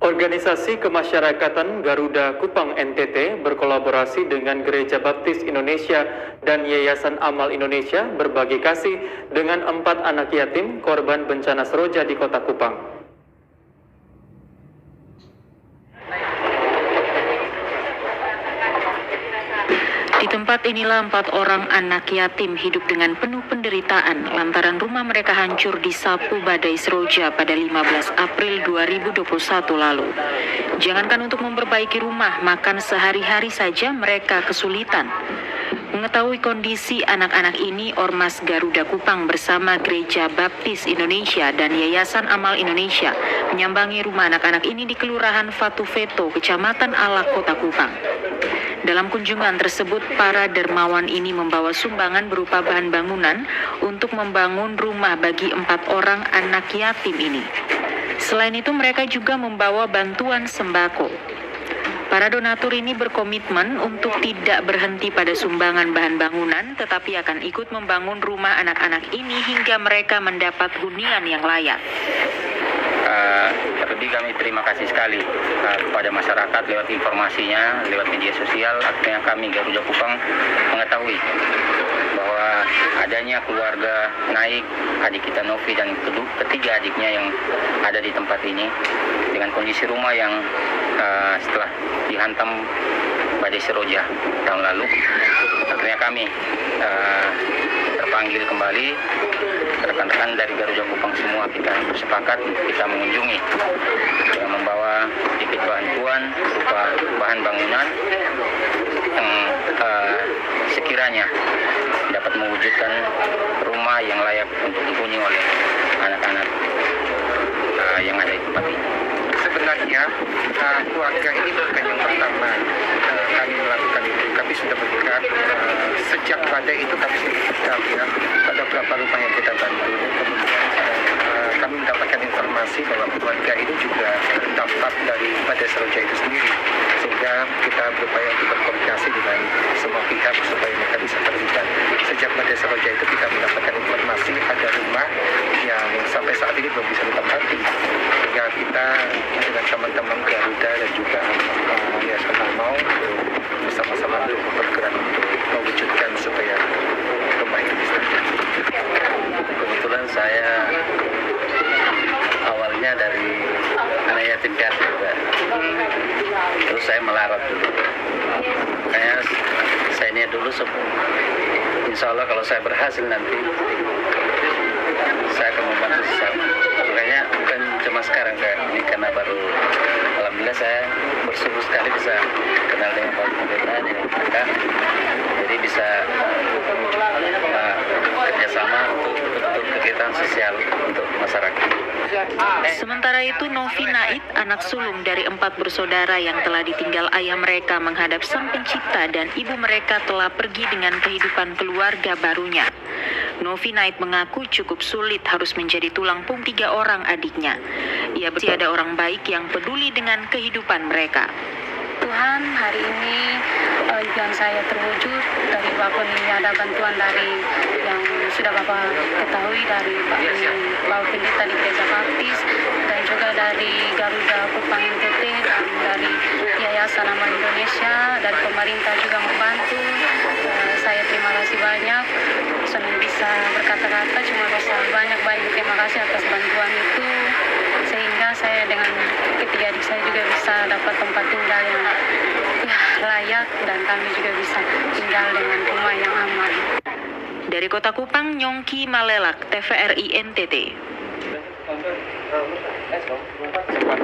Organisasi Kemasyarakatan Garuda Kupang NTT berkolaborasi dengan Gereja Baptis Indonesia dan Yayasan Amal Indonesia berbagi kasih dengan 4 anak yatim korban bencana Seroja di Kota Kupang. Di tempat inilah 4 orang anak yatim hidup dengan penuh penderitaan lantaran rumah mereka hancur disapu badai Seroja pada 15 April 2021 lalu. Jangankan untuk memperbaiki rumah, makan sehari-hari saja mereka kesulitan. Mengetahui kondisi anak-anak ini, Ormas Garuda Kupang bersama Gereja Baptis Indonesia dan Yayasan Amal Indonesia menyambangi rumah anak-anak ini di Kelurahan Fatufeto, Kecamatan Alak, Kota Kupang. Dalam kunjungan tersebut, para dermawan ini membawa sumbangan berupa bahan bangunan untuk membangun rumah bagi 4 orang anak yatim ini. Selain itu, mereka juga membawa bantuan sembako. Para donatur ini berkomitmen untuk tidak berhenti pada sumbangan bahan bangunan, tetapi akan ikut membangun rumah anak-anak ini hingga mereka mendapat hunian yang layak. Terlebih kami terima kasih sekali kepada masyarakat lewat informasinya, lewat media sosial. Akhirnya kami Garuda Kupang mengetahui bahwa adanya keluarga Naik, adik kita Novi dan ketiga adiknya yang ada di tempat ini dengan kondisi rumah yang setelah dihantam badai Seroja tahun lalu. Akhirnya kami terpanggil kembali, rekan-rekan dari Garuda Kupang semua kita bersepakat kita mengunjungi dengan membawa sedikit bantuan berupa bahan bangunan yang sekiranya dapat mewujudkan rumah yang layak untuk dihuni oleh anak-anak yang ada di tempat ini. Sebenarnya keluarga ini bukan yang pertama kami melakukan itu. Kami sudah bergerak sejak badai itu, kami sudah bergerak ya. Ada beberapa rumah yang kita bantu. Kemudian kami mendapatkan informasi bahwa keluarga ini juga terdampak dari badai Seroja itu sendiri, sehingga kita berupaya untuk berkoordinasi dengan semua pihak supaya mereka bisa terlibat. Sejak badai Seroja itu kita mendapatkan informasi ada rumah yang sampai saat ini belum bisa ditempati, sehingga kita dengan teman-teman Garuda dan juga Yayasan Amal bersama-sama untuk bergerak untuk mewujudkan supaya rumah itu bisa terjadi. Kebetulan saya awalnya dari anak yatim piatu juga, terus saya melarat dulu. Makanya saya niat dulu, insya Allah kalau saya berhasil nanti saya akan membantu sesama. Makanya bukan cuma sekarang kayak ini, karena baru alhamdulillah saya bersyukur sekali bisa kenal dengan Pak Pendeta, dengan mereka, jadi bisa kerjasama untuk kegiatan sosial untuk masyarakat. Sementara itu, Novi Naik, anak sulung dari 4 bersaudara yang telah ditinggal ayah mereka menghadap Sang Pencipta dan ibu mereka telah pergi dengan kehidupan keluarga barunya. Novi Naik mengaku cukup sulit harus menjadi tulang punggung 3 orang adiknya. Ia berharap ada orang baik yang peduli dengan kehidupan mereka. Tuhan, hari ini yang saya terwujud dari Bapak ini ada bantuan dari yang sudah Bapak ketahui dari Bapak Pendeta di Gereja Baptis dan juga dari Garuda Kupang NTT dan dari Yayasan Amal Indonesia dan pemerintah juga membantu. Saya terima kasih banyak, senang bisa berkata-kata, cuma bisa banyak-banyak terima kasih atas bantuan itu, sehingga saya dengan ketiga adik saya juga bisa dapat tempat tinggal yang layak dan kami juga bisa tinggal dengan rumah yang aman. Dari Kota Kupang, Nyongki Malelak, TVRI NTT.